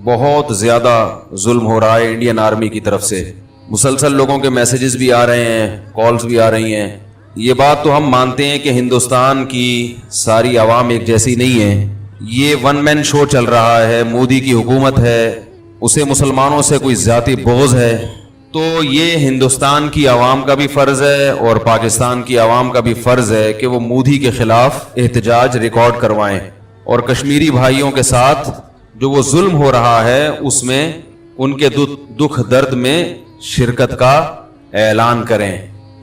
بہت زیادہ ظلم ہو رہا ہے انڈین آرمی کی طرف سے. مسلسل لوگوں کے میسیجز بھی آ رہے ہیں, کالز بھی آ رہی ہیں. یہ بات تو ہم مانتے ہیں کہ ہندوستان کی ساری عوام ایک جیسی نہیں ہے. یہ ون مین شو چل رہا ہے, مودی کی حکومت ہے, اسے مسلمانوں سے کوئی ذاتی بغض ہے. تو یہ ہندوستان کی عوام کا بھی فرض ہے اور پاکستان کی عوام کا بھی فرض ہے کہ وہ مودی کے خلاف احتجاج ریکارڈ کروائیں اور کشمیری بھائیوں کے ساتھ جو وہ ظلم ہو رہا ہے اس میں ان کے دکھ درد میں شرکت کا اعلان کریں.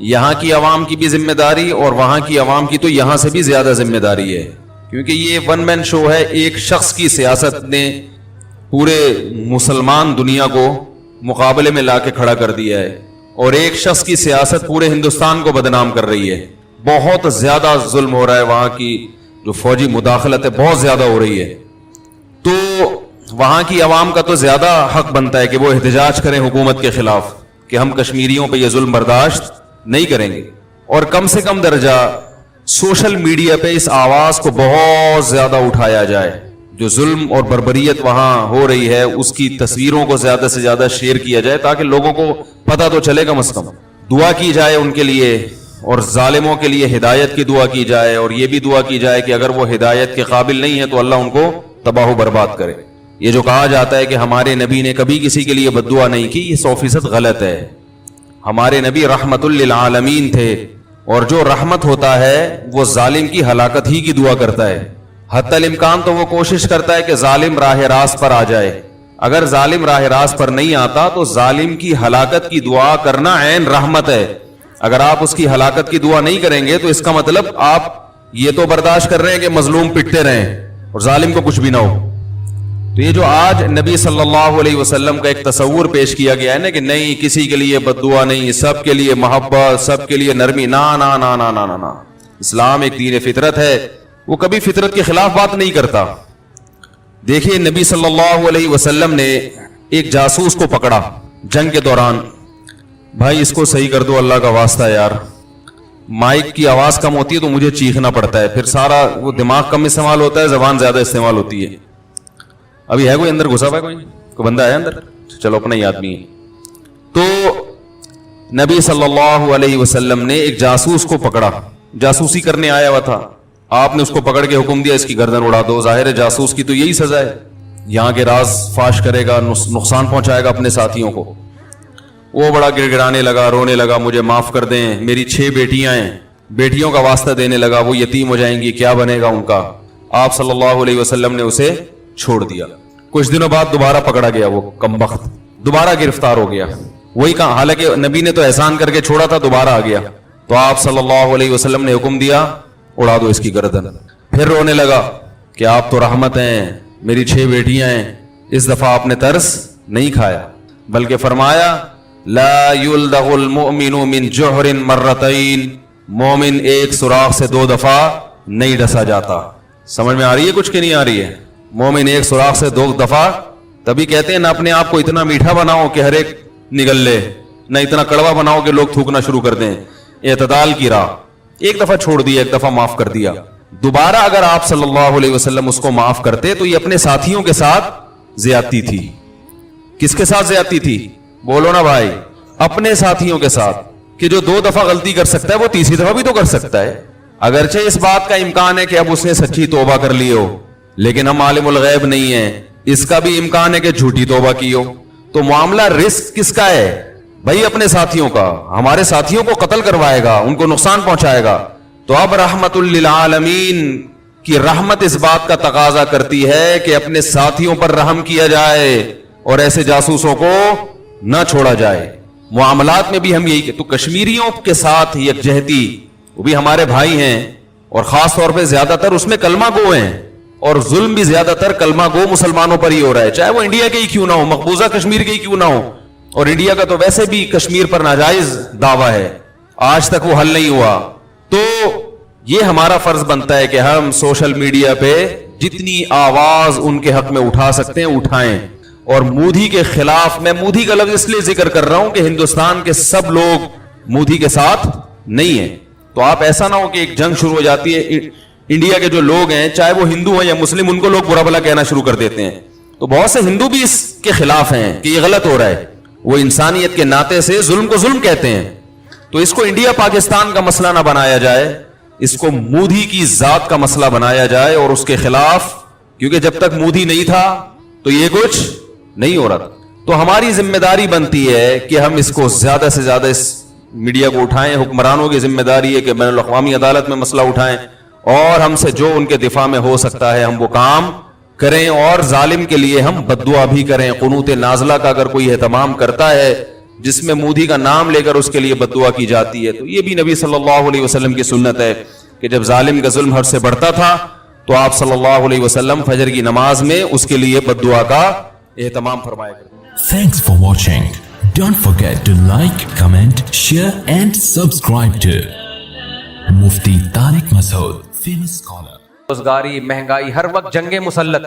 یہاں کی عوام کی بھی ذمہ داری اور وہاں کی عوام کی تو یہاں سے بھی زیادہ ذمہ داری ہے, کیونکہ یہ ون مین شو ہے. ایک شخص کی سیاست نے پورے مسلمان دنیا کو مقابلے میں لا کے کھڑا کر دیا ہے اور ایک شخص کی سیاست پورے ہندوستان کو بدنام کر رہی ہے. بہت زیادہ ظلم ہو رہا ہے, وہاں کی جو فوجی مداخلت ہے بہت زیادہ ہو رہی ہے. تو وہاں کی عوام کا تو زیادہ حق بنتا ہے کہ وہ احتجاج کریں حکومت کے خلاف کہ ہم کشمیریوں پہ یہ ظلم برداشت نہیں کریں گے. اور کم سے کم درجہ سوشل میڈیا پہ اس آواز کو بہت زیادہ اٹھایا جائے. جو ظلم اور بربریت وہاں ہو رہی ہے اس کی تصویروں کو زیادہ سے زیادہ شیئر کیا جائے تاکہ لوگوں کو پتہ تو چلے. کم از کم دعا کی جائے ان کے لیے اور ظالموں کے لیے ہدایت کی دعا کی جائے, اور یہ بھی دعا کی جائے کہ اگر وہ ہدایت کے قابل نہیں ہے تو اللہ ان کو تباہ و برباد کرے. یہ جو کہا جاتا ہے کہ ہمارے نبی نے کبھی کسی کے لیے بد دعا نہیں کی, یہ 100% غلط ہے. ہمارے نبی رحمت للعالمین تھے اور جو رحمت ہوتا ہے وہ ظالم کی ہلاکت ہی کی دعا کرتا ہے. حتی الامکان تو وہ کوشش کرتا ہے کہ ظالم راہ راست پر آ جائے. اگر ظالم راہ راست پر نہیں آتا تو ظالم کی ہلاکت کی دعا کرنا عین رحمت ہے. اگر آپ اس کی ہلاکت کی دعا نہیں کریں گے تو اس کا مطلب آپ یہ تو برداشت کر رہے ہیں کہ مظلوم پٹتے رہیں اور ظالم کو کچھ بھی نہ ہو. تو یہ جو آج نبی صلی اللہ علیہ وسلم کا ایک تصور پیش کیا گیا ہے نا کہ نہیں کسی کے لیے بد دعا نہیں, سب کے لیے محبت, سب کے لیے نرمی, نا نا نا نا نا نا. اسلام ایک دین فطرت ہے, وہ کبھی فطرت کے خلاف بات نہیں کرتا. دیکھیے نبی صلی اللہ علیہ وسلم نے ایک جاسوس کو پکڑا جنگ کے دوران. بھائی اس کو صحیح کر دو اللہ کا واسطہ یار, مائک کی آواز کم ہوتی ہے تو مجھے چیخنا پڑتا ہے, پھر سارا وہ دماغ کم استعمال ہوتا ہے, زبان زیادہ استعمال ہوتی ہے. ابھی ہے کوئی اندر گھسا ہوا ہے, کوئی بندہ ہے اندر؟ چلو اپنا ہی آدمی ہے. تو نبی صلی اللہ علیہ وسلم نے ایک جاسوس کو پکڑا, جاسوسی کرنے آیا ہوا تھا. آپ نے اس کو پکڑ کے حکم دیا اس کی گردن اڑا دو. ظاہر ہے جاسوس کی تو یہی سزا ہے, یہاں کے راز فاش کرے گا, نقصان پہنچائے گا اپنے ساتھیوں کو. وہ بڑا گڑ گڑانے لگا, رونے لگا, مجھے معاف کر دیں, میری 6 بیٹیاں ہیں, بیٹیوں کا واسطہ دینے لگا, وہ یتیم ہو جائیں گی, کیا بنے گا ان کا. آپ صلی اللہ علیہ وسلم نے اسے چھوڑ دیا. کچھ دنوں بعد دوبارہ پکڑا گیا, وہ کمبخت دوبارہ گرفتار ہو گیا. وہی کہا, حالانکہ نبی نے تو احسان کر کے چھوڑا تھا, دوبارہ آ گیا. تو آپ صلی اللہ علیہ وسلم نے حکم دیا اڑا دو اس کی گردن. پھر رونے لگا کہ آپ تو رحمت ہیں, میری 6 بیٹیاں ہیں. اس دفعہ آپ نے ترس نہیں کھایا بلکہ فرمایا لا یلدغ المؤمن من جوہر مرتین, مومن ایک سوراخ سے 2 دفعہ نہیں ڈسا جاتا. سمجھ میں آ رہی ہے کچھ کہ نہیں آ رہی ہے؟ مومن ایک سوراخ سے 2 دفعہ, تبھی کہتے ہیں نہ اپنے آپ کو اتنا میٹھا بناؤ کہ ہر ایک نگل لے, نہ اتنا کڑوا بناؤ کہ لوگ تھوکنا شروع کر دیں. اعتدال کی راہ, ایک دفعہ چھوڑ دیا, ایک دفعہ معاف کر دیا. دوبارہ اگر آپ صلی اللہ علیہ وسلم اس کو معاف کرتے تو یہ اپنے ساتھیوں کے ساتھ زیادتی تھی. کس کے ساتھ زیادتی تھی؟ بولو نا بھائی, اپنے ساتھیوں کے ساتھ. کہ جو 2 دفعہ غلطی کر سکتا ہے وہ تیسری دفعہ بھی تو کر سکتا ہے. اگرچہ اس بات کا امکان ہے کہ اب اس نے سچی توبہ کر لی ہو, لیکن ہم عالم الغیب نہیں ہیں, اس کا بھی امکان ہے کہ جھوٹی توبہ کی ہو. تو معاملہ رسک کس کا ہے بھائی؟ اپنے ساتھیوں کا. ہمارے ساتھیوں کو قتل کروائے گا, ان کو نقصان پہنچائے گا. تو اب رحمت للعالمین کی رحمت اس بات کا تقاضا کرتی ہے کہ اپنے ساتھیوں پر رحم کیا جائے اور ایسے جاسوسوں کو نہ چھوڑا جائے. معاملات میں بھی ہم یہی کہ تو کشمیریوں کے ساتھ یکجہتی, وہ بھی ہمارے بھائی ہیں اور خاص طور پہ زیادہ تر اس میں کلمہ گو ہیں, اور ظلم بھی زیادہ تر کلمہ گو مسلمانوں پر ہی ہو رہا ہے, چاہے وہ انڈیا کے ہی کیوں نہ ہو, مقبوضہ کشمیر کے ہی کیوں نہ ہو. اور انڈیا کا تو ویسے بھی کشمیر پر ناجائز دعویٰ ہے, آج تک وہ حل نہیں ہوا. تو یہ ہمارا فرض بنتا ہے کہ ہم سوشل میڈیا پہ جتنی آواز ان کے حق میں اٹھا سکتے ہیں اٹھائیں. اور مودی کے خلاف, میں مودی کا لفظ اس لیے ذکر کر رہا ہوں کہ ہندوستان کے سب لوگ مودی کے ساتھ نہیں ہیں. تو آپ ایسا نہ ہو کہ ایک جنگ شروع ہو جاتی ہے, انڈیا کے جو لوگ ہیں چاہے وہ ہندو ہیں یا مسلم, ان کو لوگ برا بھلا کہنا شروع کر دیتے ہیں. تو بہت سے ہندو بھی اس کے خلاف ہیں کہ یہ غلط ہو رہا ہے, وہ انسانیت کے ناطے سے ظلم کو ظلم کہتے ہیں. تو اس کو انڈیا پاکستان کا مسئلہ نہ بنایا جائے, اس کو مودی کی ذات کا مسئلہ بنایا جائے اور اس کے خلاف, کیونکہ جب تک مودی نہیں تھا تو یہ کچھ نہیں ہو رہا تھا. تو ہماری ذمہ داری بنتی ہے کہ ہم اس کو زیادہ سے زیادہ اس میڈیا کو اٹھائیں. حکمرانوں کی ذمہ داری ہے کہ بین الاقوامی عدالت میں مسئلہ اٹھائیں اور ہم سے جو ان کے دفاع میں ہو سکتا ہے ہم وہ کام کریں, اور ظالم کے لیے ہم بد دعا بھی کریں. قنوت نازلہ کا اگر کوئی اہتمام کرتا ہے جس میں مودی کا نام لے کر اس کے لیے بد دعا کی جاتی ہے, تو یہ بھی نبی صلی اللہ علیہ وسلم کی سنت ہے کہ جب ظالم کا ظلم حد سے بڑھتا تھا تو آپ صلی اللہ علیہ وسلم فجر کی نماز میں اس کے لیے بد دعا کا اہتمام فرمایا کرتے. Thanks for watching. Don't forget to like, comment, share and subscribe to Mufti Tariq Masood, famous scholar. روزگاری, مہنگائی, ہر وقت جنگیں مسلط,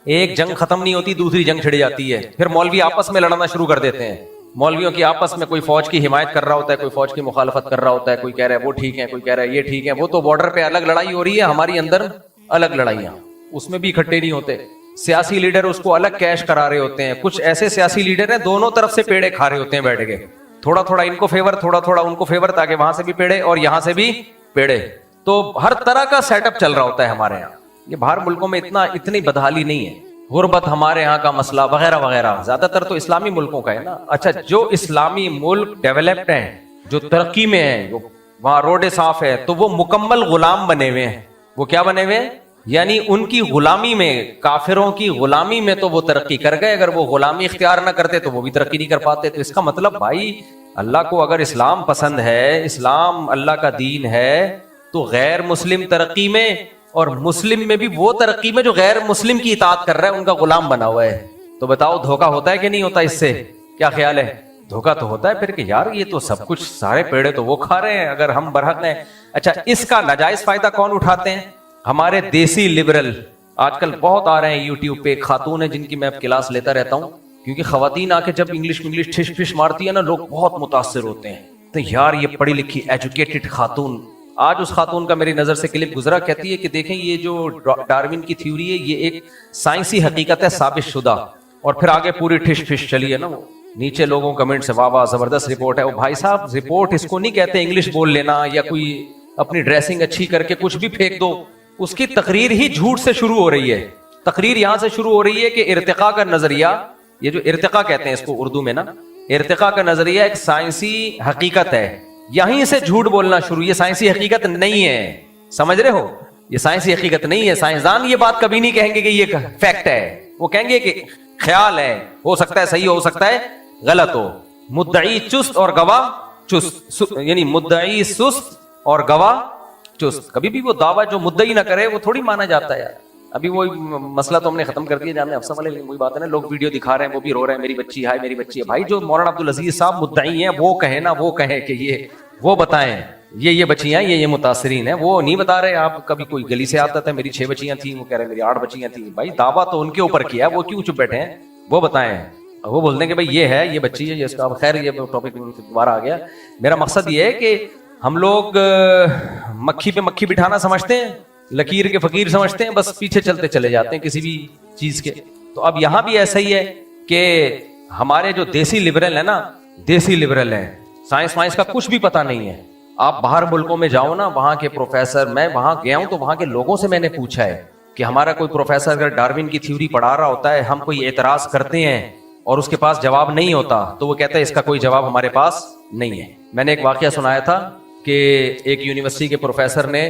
ایک جنگ ختم نہیں ہوتی دوسری جنگ چھڑ جاتی ہے. پھر مولوی آپس میں لڑنا شروع کر دیتے ہیں. مولویوں کی آپس میں کوئی فوج کی حمایت کر رہا ہوتا ہے, کوئی فوج کی مخالفت کر رہا ہوتا ہے, کوئی کہہ رہا ہے وہ ٹھیک ہے, کوئی کہہ رہا ہے یہ ٹھیک ہے. وہ تو بارڈر پہ الگ لڑائی ہو رہی ہے, ہماری اندر الگ لڑائیاں, اس میں بھی اکٹھے نہیں ہوتے. سیاسی لیڈر اس کو الگ کیش کرا رہے ہوتے ہیں. کچھ ایسے سیاسی لیڈر ہیں دونوں طرف سے پیڑے کھا رہے ہوتے ہیں بیٹھ کے, تھوڑا تھوڑا ان کو فیور, تھوڑا تھوڑا ان کو فیور, تاکہ وہاں سے بھی پیڑے اور یہاں سے بھی پیڑے. تو ہر طرح کا سیٹ اپ چل رہا ہوتا ہے ہمارے یہاں. یہ باہر ملکوں میں اتنی بدحالی نہیں ہے. غربت ہمارے یہاں کا مسئلہ وغیرہ وغیرہ, زیادہ تر تو اسلامی ملکوں کا ہے نا. اچھا, جو اسلامی ملک ڈیولپڈ ہیں, جو ترقی میں ہیں, جو وہاں روڈیں صاف ہے, تو وہ مکمل غلام بنے ہوئے ہیں. وہ کیا بنے ہوئے ہیں؟ یعنی ان کی غلامی میں, کافروں کی غلامی میں تو وہ ترقی کر گئے. اگر وہ غلامی اختیار نہ کرتے تو وہ بھی ترقی نہیں کر پاتے. تو اس کا مطلب بھائی, اللہ کو اگر اسلام پسند ہے, اسلام اللہ کا دین ہے, تو غیر مسلم ترقی میں اور مسلم میں بھی وہ ترقی میں جو غیر مسلم کی اطاعت کر رہا ہے ان کا غلام بنا ہوا ہے. تو بتاؤ دھوکا ہوتا ہے کہ نہیں ہوتا؟ اس سے کیا خیال ہے؟ دھوکا تو ہوتا ہے پھر, کہ یار یہ تو سب کچھ سارے پیڑے تو وہ کھا رہے ہیں اگر ہم برحق ہیں. اچھا, اس کا ناجائز فائدہ کون اٹھاتے ہیں؟ ہمارے دیسی لبرل. آج کل بہت آ رہے ہیں یوٹیوب پہ, ایک خاتون ہے جن کی میں اب کلاس لیتا رہتا ہوں, کیونکہ خواتین آ کے جب انگلش ٹھش پھش مارتی ہے نا, لوگ بہت متاثر ہوتے ہیں. تو یار یہ پڑھی لکھی ایجوکیٹڈ خاتون, آج اس خاتون کا میری نظر سے کلپ گزرا, کہتی ہے کہ دیکھیں یہ جو ڈارون کی تھیوری ہے یہ ایک سائنسی حقیقت ہے ثابت شدہ. اور پھر آگے پوری ٹھش پھش چلی ہے نا. وہ نیچے لوگوں کمنٹ سے واہ واہ زبردست رپورٹ ہے. وہ بھائی صاحب رپورٹ اس کو نہیں کہتے انگلش بول لینا یا کوئی اپنی ڈریسنگ اچھی کر کے کچھ بھی پھینک دو. اس کی تقریر ہی جھوٹ سے شروع ہو رہی ہے. تقریر یہاں سے شروع ہو رہی ہے کہ ارتقاء کا نظریہ, یہ جو ارتقاء کہتے ہیں اس کو اردو میں نا, ارتقاء کا نظریہ ایک سائنسی حقیقت ہے. یہیں سے جھوٹ بولنا شروع. یہ سائنسی حقیقت نہیں ہے, سمجھ رہے ہو؟ یہ سائنسی حقیقت نہیں ہے. سائنسدان یہ بات کبھی نہیں کہیں گے کہ یہ فیکٹ ہے. وہ کہیں گے کہ خیال ہے, ہو سکتا ہے صحیح ہو سکتا ہے غلط ہو. مدعی چست اور گواہ چست, یعنی مدعی سست اور گواہ چست. کبھی بھی وہ دعویٰ جو مدعی نہ کرے وہ تھوڑی مانا جاتا ہے یار. ابھی وہی مسئلہ تو ہم نے ختم کر دیا جامعہ افسر والے, وہی بات ہے نا, لوگ ویڈیو دکھا رہے ہیں وہ بھی رو رہے ہیں میری بچی ہے میری بچی ہے. بھائی جو مولانا عبدالعزیز صاحب مدعی ہیں وہ کہیں نا, وہ کہیں کہ یہ وہ بتائیں یہ بچیاں یہ متاثرین ہیں, وہ نہیں بتا رہے. آپ کبھی کوئی گلی سے آتا تھا میری 6 بچیاں تھیں, وہ کہہ رہے میری 8 بچیاں تھیں. بھائی دعویٰ تو ان کے اوپر کیا ہے, وہ کیوں چپ بیٹھے ہیں؟ وہ بتائیں. وہ بولتے ہیں کہ بھائی یہ ہے, یہ بچی ہے, یہ اس کا. خیر یہ ٹاپک دوبارہ آ گیا. میرا مقصد یہ ہے کہ ہم لوگ مکھی پہ مکھی بٹھانا سمجھتے ہیں, لکیر کے فقیر سمجھتے ہیں, بس پیچھے چلتے چلے جاتے ہیں کسی بھی چیز کے. تو اب یہاں بھی ایسا ہی ہے کہ ہمارے جو دیسی لبرل ہیں نا, دیسی لبرل ہیں, سائنس وائنس کا کچھ بھی پتہ نہیں ہے. آپ باہر ملکوں میں جاؤ نا, وہاں کے پروفیسر, میں وہاں گیا ہوں تو وہاں کے لوگوں سے میں نے پوچھا ہے کہ ہمارا کوئی پروفیسر اگر ڈارون کی تھیوری پڑھا رہا ہوتا ہے, ہم کوئی اعتراض کرتے ہیں اور اس کے پاس جواب نہیں ہوتا, تو وہ کہتا ہے اس کا کوئی جواب ہمارے پاس نہیں ہے. میں نے ایک واقعہ سنایا تھا کہ ایک یونیورسٹی کے پروفیسر نے,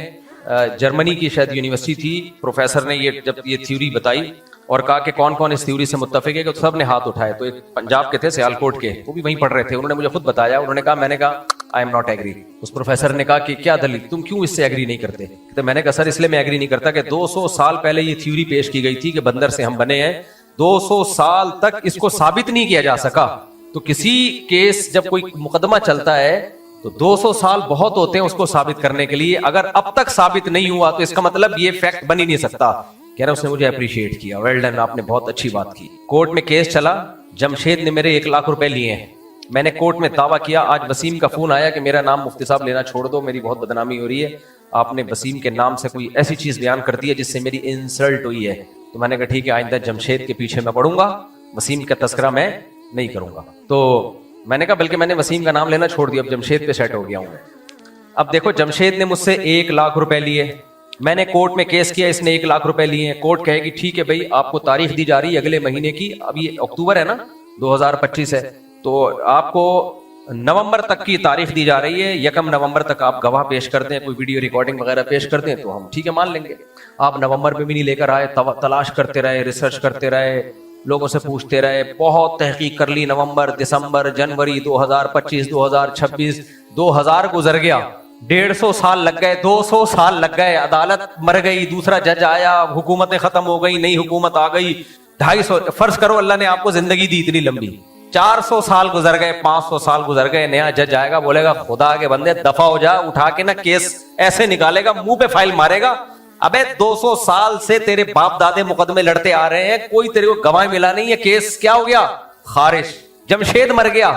جرمنی کی شاید یونیورسٹی تھی, پروفیسر نے جب یہ تھیوری بتائی اور کہا کہ کون کون اس تھیوری سے متفق ہے, کہ سب نے ہاتھ اٹھائے. تو ایک پنجاب کے تھے, سیالکوٹ کے, وہ بھی وہیں پڑھ رہے تھے, انہوں نے مجھے خود بتایا. انہوں نے کہا, میں نے کہا آئی ایم ناٹ ایگری. اس پروفیسر نے کہا کہ کیا دلیل, تم کیوں اس سے ایگری نہیں کرتے؟ تو میں نے کہا سر اس لیے میں ایگری نہیں کرتا کہ 200 سال پہلے یہ تھیوری پیش کی گئی تھی کہ بندر سے ہم بنے ہیں, 200 سال تک اس کو ثابت نہیں کیا جا سکا. تو کسی کیس جب کوئی مقدمہ چلتا ہے تو 200 سال بہت ہوتے ہیں اس کو ثابت کرنے کے لیے. اگر اب تک ثابت نہیں ہوا تو اس کا مطلب یہ فیکٹ بن ہی نہیں سکتا. کہہ رہا اس نے مجھے اپریشیٹ کیا, ویل ڈن, آپ نے بہت اچھی بات کی. کورٹ میں کیس چلا, جمشید نے میرے 1 لاکھ روپے لیے ہیں. میں نے کورٹ میں دعویٰ کیا. آج وسیم کا فون آیا کہ میرا نام مفتی صاحب لینا چھوڑ دو, میری بہت بدنامی ہو رہی ہے, آپ نے وسیم کے نام سے کوئی ایسی چیز بیان کر دی ہے جس سے میری انسلٹ ہوئی ہے. تو میں نے کہا ٹھیک ہے آئندہ جمشید کے پیچھے میں پڑھوں گا, وسیم کا تذکرہ میں نہیں کروں گا. تو میں نے کہا بلکہ میں نے وسیم کا نام لینا چھوڑ دیا, اب جمشید پہ سیٹ ہو گیا ہوں میں. اب دیکھو جمشید نے مجھ سے 1 لاکھ روپے لیے, میں نے کورٹ میں کیس کیا, اس نے 1 لاکھ روپے لیے. کورٹ کہے گی ٹھیک ہے بھائی آپ کو تاریخ دی جا رہی ہے اگلے مہینے کی, اب یہ اکتوبر ہے نا 2025 ہے, تو آپ کو نومبر تک کی تاریخ دی جا رہی ہے, 1 نومبر تک آپ گواہ پیش کر دیں, کوئی ویڈیو ریکارڈنگ وغیرہ پیش کر دیں تو ہم ٹھیک ہے مان لیں گے. آپ نومبر میں بھی نہیں لے کر آئے, تلاش کرتے رہے, ریسرچ کرتے رہے, لوگوں سے پوچھتے رہے, بہت تحقیق کر لی. نومبر, دسمبر, جنوری 2025, 2026, 2000 گزر گیا, 150 سال لگ گئے, 200 سال لگ گئے, عدالت مر گئی, دوسرا جج آیا, حکومتیں ختم ہو گئی, نئی حکومت آ گئی, 250 فرض کرو اللہ نے آپ کو زندگی دی اتنی لمبی, 400 سال گزر گئے, 500 سال گزر گئے, نیا جج آئے گا, بولے گا خدا کے بندے دفع ہو جا, اٹھا کے نا کیس ایسے نکالے گا, منہ پہ فائل مارے گا, ابے 200 سال سے تیرے باپ دادے مقدمے لڑتے آ رہے ہیں, کوئی تیرے کو گواہ ملا نہیں, یہ کیس کیا ہو گیا خارج. جمشید مر گیا,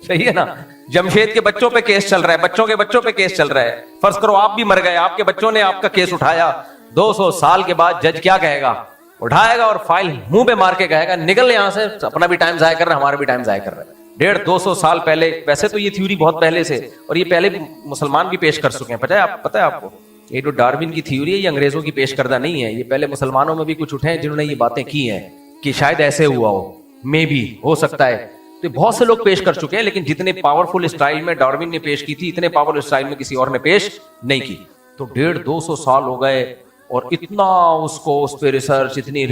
صحیح ہے نا, جمشید کے بچوں پہ کیس چل رہا ہے, بچوں کے بچوں پہ کیس چل رہا ہے. فرض کرو آپ بھی مر گئے, آپ کے بچوں نے آپ کا کیس اٹھایا, 200 سال کے بعد جج کیا کہے گا, اٹھائے گا اور فائل منہ پہ مار کے کہے گا نکل یہاں سے, اپنا بھی ٹائم ضائع کر رہا ہے, ہمارا بھی ٹائم ضائع کر رہا ہے. 150-200 سال پہلے, ویسے تو یہ تھیوری بہت پہلے سے, اور یہ پہلے مسلمان بھی پیش کر چکے ہیں, پتہ ہے آپ کو, یہ جو ڈارون کی تھیوری ہے یہ انگریزوں کی پیش کردہ نہیں ہے, یہ پہلے مسلمانوں میں بھی کچھ اٹھے ہیں جنہوں نے یہ باتیں کی ہیں کہ شاید ایسے ہوا ہو, مے بھی ہو سکتا ہے. تو بہت سے لوگ پیش کر چکے ہیں, لیکن جتنے پاورفل اسٹائل میں ڈارون نے پیش کی تھی اتنے پاورفل اسٹائل میں کسی اور نے پیش نہیں کی. تو 150-200 سال ہو گئے, اور اتنا اس کو اس پہ ریسرچ, اتنی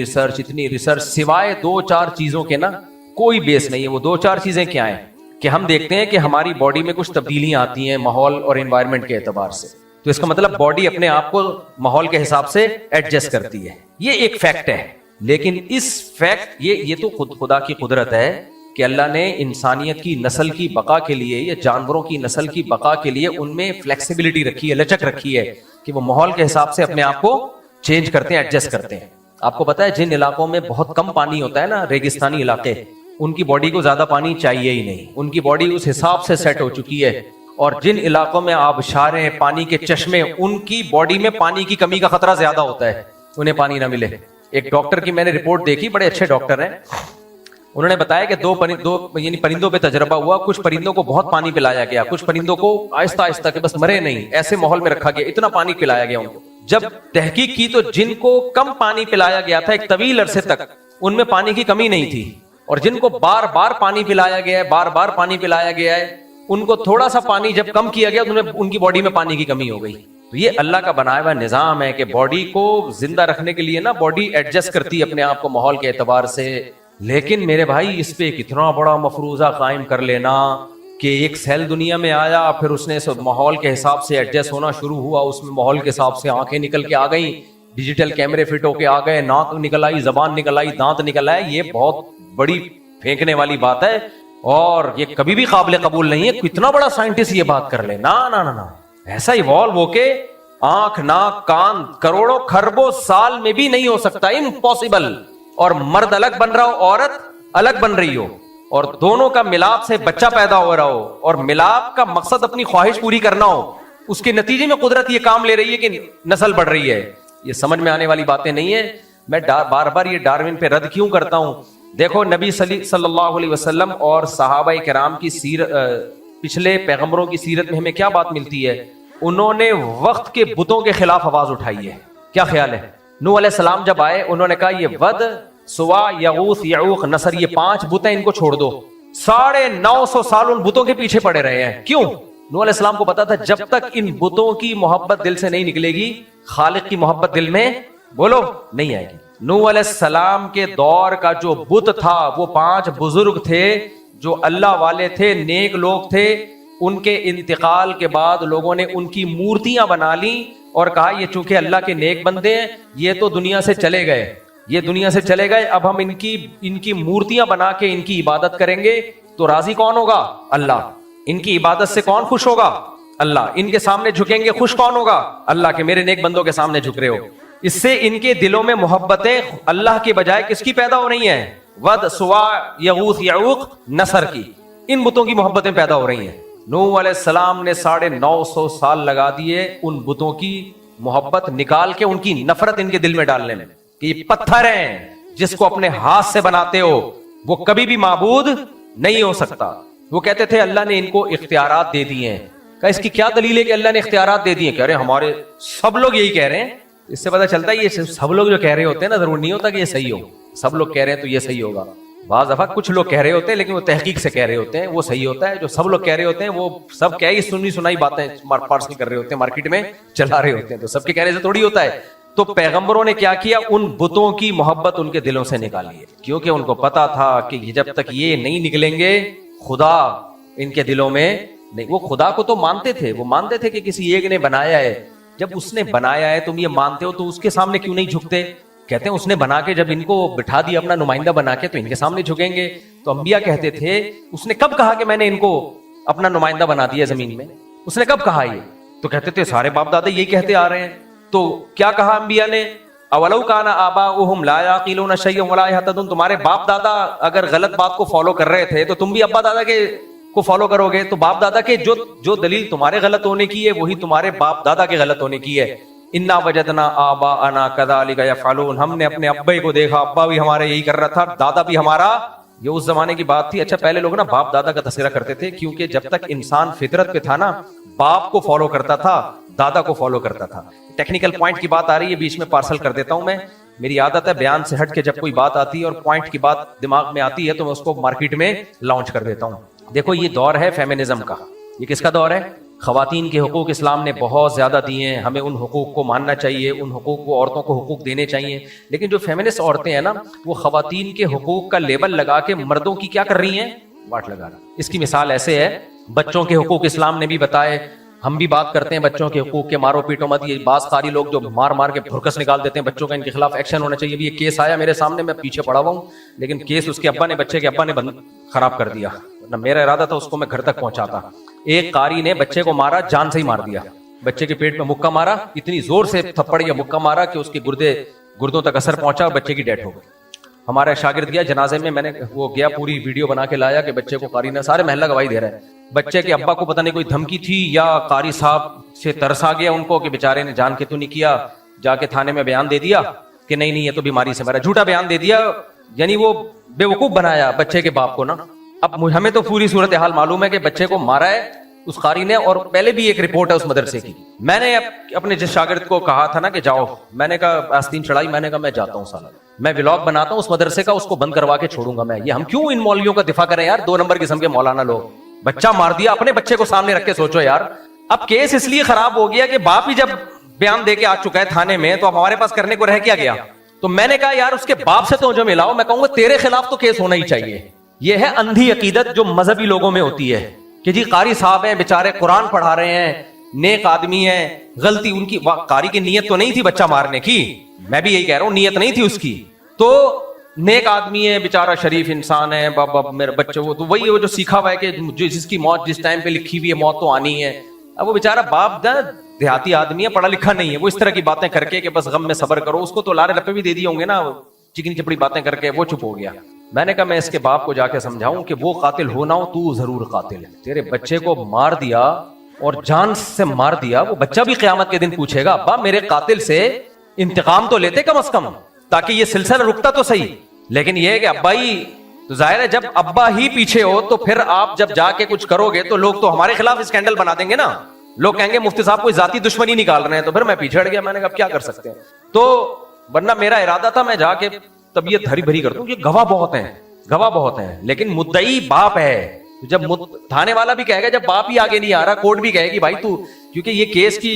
ریسرچ, سوائے 2-4 چیزوں کے نا کوئی بیس نہیں ہے. وہ 2-4 چیزیں کیا ہیں کہ ہم دیکھتے ہیں کہ ہماری باڈی میں کچھ تبدیلیاں آتی ہیں ماحول اور انوائرمنٹ کے اعتبار سے, تو اس کا مطلب باڈی اپنے آپ کو ماحول کے حساب سے ایڈجسٹ کرتی ہے, یہ ایک فیکٹ ہے. لیکن اس فیکٹ یہ تو خدا کی قدرت ہے کہ اللہ نے انسانیت کی نسل کی بقا کے لیے یا جانوروں کی نسل کی بقا کے لیے ان میں فلیکسیبلٹی رکھی ہے, لچک رکھی ہے کہ وہ ماحول کے حساب سے اپنے آپ کو چینج کرتے ہیں, ایڈجسٹ کرتے ہیں. آپ کو پتا ہے جن علاقوں میں بہت کم پانی ہوتا ہے نا, ریگستانی علاقے, ان کی باڈی کو زیادہ پانی چاہیے ہی نہیں, ان کی باڈی اس حساب سے سیٹ ہو چکی ہے. اور جن علاقوں میں آبشاریں, پانی کے چشمے, ان کی باڈی میں پانی کی کمی کا خطرہ زیادہ ہوتا ہے, انہیں پانی نہ ملے. ایک ڈاکٹر کی میں نے رپورٹ دیکھی, بڑے اچھے ڈاکٹر ہیں, انہوں نے بتایا کہ دو یعنی پرندوں پہ تجربہ ہوا, کچھ پرندوں کو بہت پانی پلایا گیا, کچھ پرندوں کو آہستہ آہستہ کہ بس مرے نہیں, ایسے ماحول میں رکھا گیا, اتنا پانی پلایا گیا ان کو. جب تحقیق کی تو جن کو کم پانی پلایا گیا تھا ایک طویل عرصے تک, ان میں پانی کی کمی نہیں تھی, اور جن کو بار بار پانی پلایا گیا ہے, بار بار پانی پلایا گیا ہے, ان کو تھوڑا سا پانی جب کم کیا گیا تو ان کی باڈی میں پانی کی کمی ہو گئی. تو یہ اللہ کا بنایا ہوا نظام ہے کہ باڈی کو زندہ رکھنے کے لیے نا باڈی ایڈجسٹ کرتی ہے اپنے آپ کو ماحول کے اعتبار سے. لیکن میرے بھائی اس پہ کتنا بڑا مفروضہ قائم کر لینا کہ ایک سیل دنیا میں آیا, پھر اس نے ماحول کے حساب سے ایڈجسٹ ہونا شروع ہوا, اس میں ماحول کے حساب سے آنکھیں نکل کے آ گئیں, ڈیجیٹل کیمرے فٹ ہو کے آ گئے, ناک نکل آئی, زبان نکل آئی, دانت نکل آئے. یہ بہت بڑی پھینکنے والی بات ہے, اور یہ کبھی بھی قابل قبول نہیں ہے. کتنا بڑا سائنٹسٹ یہ بات کر لے, نا ایسا ایوالو ہو کے آنکھ, ناک, کان کروڑوں کھربوں سال میں بھی نہیں ہو سکتا, امپاسبل. اور مرد الگ بن رہا ہو, عورت الگ بن رہی ہو, اور دونوں کا ملاپ سے بچہ پیدا ہو رہا ہو, اور ملاپ کا مقصد اپنی خواہش پوری کرنا ہو, اس کے نتیجے میں قدرت یہ کام لے رہی ہے کہ نسل بڑھ رہی ہے. یہ سمجھ میں آنے والی باتیں نہیں ہے. میں بار بار یہ ڈارون پہ رد کیوں کرتا ہوں؟ دیکھو نبی صلی اللہ علیہ وسلم اور صحابہ کرام کی سیرت, پچھلے پیغمبروں کی سیرت میں ہمیں کیا بات ملتی ہے؟ انہوں نے وقت کے بتوں کے خلاف آواز اٹھائی ہے. کیا خیال ہے؟ نوح علیہ السلام جب آئے انہوں نے کہا یہ ود, سوا, یغوث, یعوق, نصر, یہ 5 بت ہیں, ان کو چھوڑ دو. 950 سال ان بتوں کے پیچھے پڑے رہے ہیں. کیوں؟ نوح علیہ السلام کو پتا تھا جب تک ان بتوں کی محبت دل سے نہیں نکلے گی, خالق کی محبت دل میں بولو نہیں آئے گی. نوح علیہ السلام کے دور کا جو بت تھا وہ 5 بزرگ تھے جو اللہ والے تھے, نیک لوگ تھے. ان کے انتقال کے بعد لوگوں نے ان کی مورتیاں بنا لی اور کہا یہ چونکہ اللہ کے نیک بندے ہیں, یہ تو دنیا سے چلے گئے, یہ دنیا سے چلے گئے, اب ہم ان کی مورتیاں بنا کے ان کی عبادت کریں گے. تو راضی کون ہوگا؟ اللہ. ان کی عبادت سے کون خوش ہوگا؟ اللہ. ان کے سامنے جھکیں گے, خوش کون ہوگا؟ اللہ, کہ میرے نیک بندوں کے سامنے جھک رہے ہو. اس سے ان کے دلوں میں محبتیں اللہ کے بجائے کس کی پیدا ہو رہی ہیں؟ ود, سوا, یغوث, یعوق, نصر کی, ان بتوں کی محبتیں پیدا ہو رہی ہیں. نوح علیہ السلام نے 950 سال لگا دیے ان بتوں کی محبت نکال کے ان کی نفرت ان کے دل میں ڈالنے میں. کہ یہ پتھر ہیں جس کو اپنے ہاتھ سے بناتے ہو وہ کبھی بھی معبود نہیں ہو سکتا. وہ کہتے تھے اللہ نے ان کو اختیارات دے دیے ہیں. کہ اس کی کیا دلیل ہے کہ اللہ نے اختیارات دے دیے؟ کہہ رہے ہیں ہمارے سب لوگ یہی کہہ رہے ہیں. اس سے پتہ چلتا ہے یہ سب لوگ جو کہہ رہے ہوتے ہیں نا ضرور نہیں ہوتا کہ یہ صحیح ہو. سب لوگ کہہ رہے ہیں تو یہ صحیح ہوگا. بعض دفعہ کچھ لوگ کہہ رہے ہوتے ہیں لیکن وہ تحقیق سے کہہ رہے ہوتے ہیں, وہ صحیح ہوتا ہے. جو سب لوگ کہہ رہے ہوتے ہیں وہ سب کہہ ہی سنی سنائی باتیں پارسل کر رہے ہوتے ہیں, مارکیٹ میں چلا رہے ہوتے ہیں. تو سب کے کہنے سے تھوڑی ہوتا ہے. تو پیغمبروں نے کیا کیا, ان بتوں کی محبت ان کے دلوں سے نکالی ہے, کیونکہ ان کو پتا تھا کہ جب تک یہ نہیں نکلیں گے خدا ان کے دلوں میں نہیں. وہ خدا کو تو مانتے تھے, وہ مانتے تھے کہ کسی ایک نے بنایا ہے. جب اس نے بنایا ہے تم یہ مانتے ہو تو اس کے سامنے کیوں نہیں جھکتے؟ کہتے ہیں اس نے بنا کے جب ان کو بٹھا دیا اپنا نمائندہ بنا کے تو ان کے سامنے جھکیں گے. تو انبیاء کہتے تھے اس نے کب کہا کہ میں نے ان کو اپنا نمائندہ بنا دیا زمین میں؟ اس نے کب کہا یہ؟ تو کہتے تھے سارے باپ دادا یہی کہتے آ رہے ہیں. تو کیا کہا انبیاء نے؟ اولو کان آباؤہم لا یعقلون شیئا ولا یہتدون. تمہارے باپ دادا اگر غلط بات کو فالو کر رہے تھے تو تم بھی ابا دادا کے کو فالو کرو گے. تو باپ دادا کے جو دلیل تمہارے غلط ہونے کی ہے وہی تمہارے باپ دادا کے غلط ہونے کی ہے. انا وجدنا آباءنا کذالک یفعلون. ہم نے اپنے ابے کو دیکھا, ابا بھی ہمارے یہی کر رہا تھا, دادا بھی ہمارا. یہ اس زمانے کی بات تھی. اچھا پہلے لوگ نا باپ دادا کا تذکرہ کرتے تھے کیونکہ جب تک انسان فطرت پہ تھا نا باپ کو فالو کرتا تھا, دادا کو فالو کرتا تھا. ٹیکنیکل پوائنٹ کی بات آ رہی ہے بیچ میں پارسل کر دیتا ہوں میں. میری عادت ہے بیان سے ہٹ کے جب کوئی بات آتی ہے اور پوائنٹ کی بات دماغ میں آتی ہے تو میں اس کو مارکیٹ میں لانچ کر دیتا ہوں. دیکھو یہ دور ہے فیمنزم کا. یہ کس کا دور ہے؟ خواتین کے حقوق اسلام نے بہت زیادہ دیے ہیں, ہمیں ان حقوق کو ماننا چاہیے, ان حقوق کو عورتوں کو حقوق دینے چاہیے. لیکن جو فیمنسٹ عورتیں ہیں نا وہ خواتین کے حقوق کا لیبل لگا کے مردوں کی کیا کر رہی ہیں؟ واٹ لگا رہا. اس کی مثال ایسے ہے, بچوں کے حقوق اسلام نے بھی بتائے. ہم بھی بات کرتے ہیں بچوں کے حقوق کے, مارو پیٹو مت. یہ بعض قاری لوگ جو مار مار کے بھرکس نکال دیتے ہیں بچوں کا, ان کے خلاف ایکشن ہونا چاہیے. یہ کیس آیا میرے سامنے, میں پیچھے پڑا ہوا ہوں, لیکن کیس اس کے ابا نے, بچے کے ابا نے خراب کر دیا. میرا ارادہ تھا اس کو میں گھر تک پہنچاتا. ایک قاری نے بچے کو مارا, جان سے ہی مار دیا. بچے کے پیٹ میں مکہ مارا, اتنی زور سے تھپڑ یا مکہ مارا کہ اس کے گردوں تک اثر پہنچا اور بچے کی ڈیتھ ہو گئی. ہمارا شاگرد گیا جنازے میں نے وہ گیا, پوری ویڈیو بنا کے لایا کہ بچے کو قاری نے, سارے محلہ گواہی دے رہے ہیں. بچے کے ابا کو پتہ نہیں کوئی دھمکی تھی یا قاری صاحب سے ترس آ گیا ان کو کہ بیچارے نے جان کے تو نہیں کیا, جا کے تھانے میں بیان دے دیا کہ نہیں یہ تو بیماری سے مرا. جھوٹا بیان دے دیا, یعنی وہ بے وقوف بنایا بچے کے باپ کو نا. اب ہمیں تو پوری صورتحال معلوم ہے کہ بچے کو مارا ہے اس قاری نے, اور پہلے بھی ایک رپورٹ ہے اس مدرسے کی. میں نے اپنے جس شاگرد کو کہا تھا نا کہ جاؤ, میں نے کہا آستین چڑھائی, میں نے کہا میں جاتا ہوں سالہ, میں ولاگ بناتا ہوں اس مدرسے کا, اس کو بند کروا کے چھوڑوں گا میں. یہ ہم کیوں ان مولویوں کا دفاع کریں یار, 2 نمبر قسم کے مولانا لوگ. بچہ مار دیا, اپنے بچے کو سامنے رکھ کے سوچو یار. اب کیس اس لیے خراب ہو گیا کہ باپ ہی جب بیان دے کے آ چکا ہے تھانے میں تو اب ہمارے پاس کرنے کو رہ کیا گیا. تو میں نے کہا یار اس کے باپ سے تو جو ملاؤ, میں کہوں گا تیرے خلاف تو کیس ہونا ہی چاہیے. یہ ہے اندھی عقیدت جو مذہبی لوگوں میں ہوتی ہے کہ جی قاری صاحب ہیں بیچارے, قرآن پڑھا رہے ہیں, نیک آدمی ہیں, غلطی ان کی, قاری کی نیت تو نہیں تھی بچہ مارنے کی, میں بھی یہی کہہ رہا ہوں نیت نہیں تھی اس کی, تو نیک آدمی ہے بیچارہ, شریف انسان ہے, میرے بچے وہ تو وہی ہے جو سیکھا ہوا ہے کہ جس کی موت جس ٹائم پہ لکھی ہوئی ہے موت تو آنی ہے. اب وہ بیچارہ باپ دیہاتی آدمی ہے, پڑھا لکھا نہیں ہے, وہ اس طرح کی باتیں کر کے کہ بس غم میں صبر کرو, اس کو تو لارے لپے بھی دے دیے ہوں گے نا چکنی چپڑی باتیں کر کے, وہ چپ ہو گیا. میں نے کہا میں اس کے باپ کو جا کے سمجھاؤں کہ وہ قاتل ہو نہ ہو تو ضرور قاتل ہے. تیرے بچے کو مار دیا اور جان سے مار دیا, وہ بچہ بھی قیامت کے دن پوچھے گا ابا میرے قاتل سے انتقام تو لیتے کم از کم, تاکہ یہ سلسلہ رکتا تو صحیح. لیکن یہ ہے کہ ابا ہی, تو ظاہر ہے جب ابا ہی پیچھے ہو تو پھر آپ جب جا کے کچھ کرو گے تو لوگ تو ہمارے خلاف اسکینڈل بنا دیں گے نا. لوگ کہیں گے مفتی صاحب کوئی ذاتی دشمنی نکال رہے ہیں, تو پھر میں پیچھے ہٹ گیا. میں نے کہا کیا کر سکتے ہیں, تو ورنہ میرا ارادہ تھا میں جا کے طبیعت ہری بھری کر دوں, کہ گواہ بہت ہیں, لیکن مدعی باپ ہے. جب تھانے والا بھی کہے گا, جب باپ ہی آگے نہیں آ رہا, کورٹ بھی کہے گی بھائی تو, کیونکہ یہ کیس کی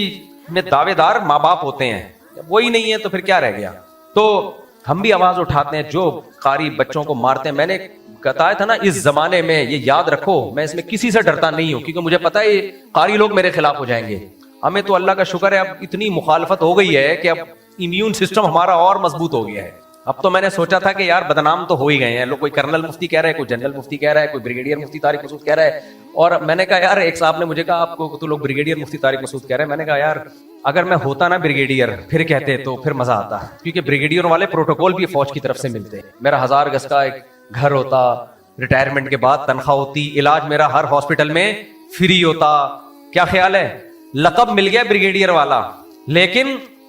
میں دعوے دار ماں باپ ہوتے ہیں, جب وہی نہیں ہے تو پھر کیا رہ گیا. تو ہم بھی آواز اٹھاتے ہیں جو قاری بچوں کو مارتے ہیں. میں نے بتایا تھا نا اس زمانے میں, یہ یاد رکھو, میں اس میں کسی سے ڈرتا نہیں ہوں کیونکہ مجھے پتا ہے یہ قاری لوگ میرے خلاف ہو جائیں گے. ہمیں تو اللہ کا شکر ہے اب اتنی مخالفت ہو گئی ہے کہ اب امیون سسٹم ہمارا اور مضبوط ہو گیا ہے. اب تو میں نے سوچا تھا کہ یار بدنام تو ہو ہی گئے ہیں لوگ, کوئی کرنل مفتی کہہ رہا ہے, کوئی جنرل مفتی کہہ رہا ہے, کوئی بریگیڈیئر مفتی طارق مسعود کہہ رہا ہے. اور میں نے کہا یار, ایک صاحب نے مجھے کہا آپ کو تو لوگ بریگیڈیئر مفتی طارق مسعود کہہ رہے ہیں. میں نے کہا یار اگر میں ہوتا نا بریگیڈیئر پھر کہتے تو پھر مزہ آتا, کیونکہ بریگیڈیئر والے پروٹوکول بھی فوج کی طرف سے ملتے. میرا 1000 گز کا ایک گھر ہوتا, ریٹائرمنٹ کے بعد تنخواہ ہوتی, علاج میرا ہر ہاسپٹل میں فری ہوتا. کیا خیال ہے, لقب مل گیا بریگیڈیئر والا, لیکن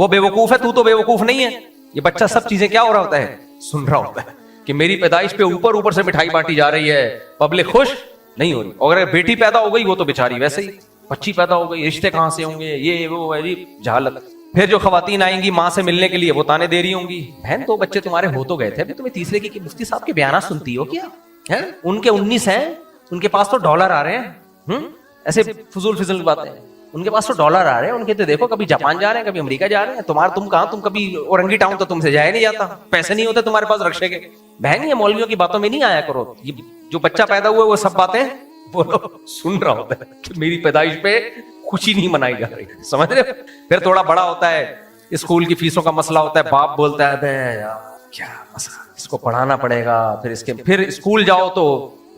وہ بیوقوف ہے, تو بیوقوف نہیں ہے. یہ بچہ سب چیزیں کیا ہو رہا ہوتا ہے, سن رہا ہوتا ہے کہ میری پیدائش پہ اوپر سے مٹھائی بانٹی جا رہی ہے, پبلک خوش نہیں ہو رہی. اور اگر بیٹی پیدا ہو گئی وہ تو بیچاری ویسے ہی, بچی پیدا ہو گئی, رشتے کہاں سے ہوں گے, یہ وہ ہے جی جہالت. پھر جو خواتین آئیں گی ماں سے ملنے کے لیے وہ تانے دے رہی ہوں گی, بہن تو بچے تمہارے ہو تو گئے تھے, ابھی تمہیں تیسرے کی مفتی صاحب کے بیانات سنتی ہو کیا, ان کے 19 ہیں, ان کے پاس تو ڈالر آ رہے ہیں. ایسے فضول باتیں, ان کے پاس تو ڈالر آ رہے ہیں, ان کے تو دیکھو کبھی جاپان جا رہے ہیں, کبھی امریکہ جا رہے ہیں, تم کہاں, تم کبھی اورنگی ٹاؤن تو تم سے جایا نہیں جاتا, پیسے نہیں ہوتے تمہارے پاس رکشے کے. بہن یہ مولویوں کی باتوں میں نہیں آیا کرو, یہ جو بچہ پیدا ہوا ہے وہ سب باتیں بولو سن رہا ہوتا ہے کہ میری پیدائش پہ خوشی نہیں منائی جا رہی, سمجھ رہے. پھر تھوڑا بڑا ہوتا ہے, اسکول کی فیسوں کا مسئلہ ہوتا ہے, باپ بولتا ہے کیا مسئلہ, اس کو پڑھانا پڑے گا. پھر اسکول جاؤ تو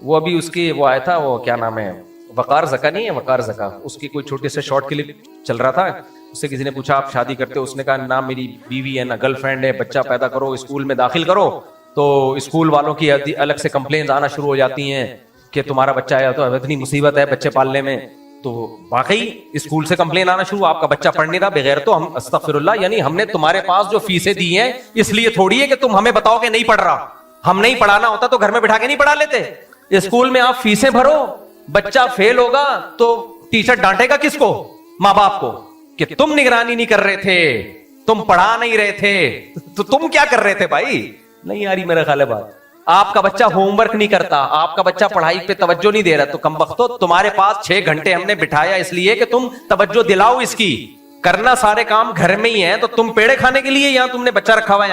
وہ ابھی اس کی وہ آیا تھا, وہ کیا نام ہے, وقار زکا نہیں ہے, وقار زکا, اس کی کوئی چھوٹے سے شارٹ کلپ چل رہا تھا. اس سے کسی نے پوچھا آپ شادی کرتے ہو, اس نے کہا نہ میری بیوی ہے نہ گرل فرینڈ ہے, بچہ پیدا کرو اسکول میں داخل کرو تو اسکول والوں کی الگ سے کمپلینز آنا شروع ہو جاتی ہیں کہ تمہارا بچہ آیا تو اتنی مصیبت ہے بچے پالنے میں. تو واقعی اسکول سے کمپلین آنا شروع, آپ کا بچہ پڑھ نہیں رہا, بغیر تو ہم استغفر اللہ, یعنی ہم نے تمہارے پاس جو فیسیں دی ہیں اس لیے تھوڑی ہے کہ تم ہمیں بتاؤ کہ نہیں پڑھ رہا. ہم نہیں پڑھانا ہوتا تو گھر میں بٹھا کے نہیں پڑھا لیتے. اسکول میں آپ فیسیں بھرو, بچہ فیل ہوگا تو ٹیچر ڈانٹے گا کس کو, ماں باپ کو, کہ تم نگرانی نہیں کر رہے تھے, تم پڑھا نہیں رہے تھے, تو تم کیا کر رہے تھے بھائی. نہیں آ رہی میرا خیال ہے بات. آپ کا بچہ ہوم ورک نہیں کرتا, آپ کا بچہ پڑھائی پہ توجہ نہیں دے رہا, تو کم وقتو تمہارے پاس 6 گھنٹے ہم نے بٹھایا اس لیے کہ تم توجہ دلاؤ اس کی. کرنا سارے کام گھر میں ہی ہے, تو تم پیڑے کھانے کے لیے یہاں تم نے بچہ رکھا ہوا ہے.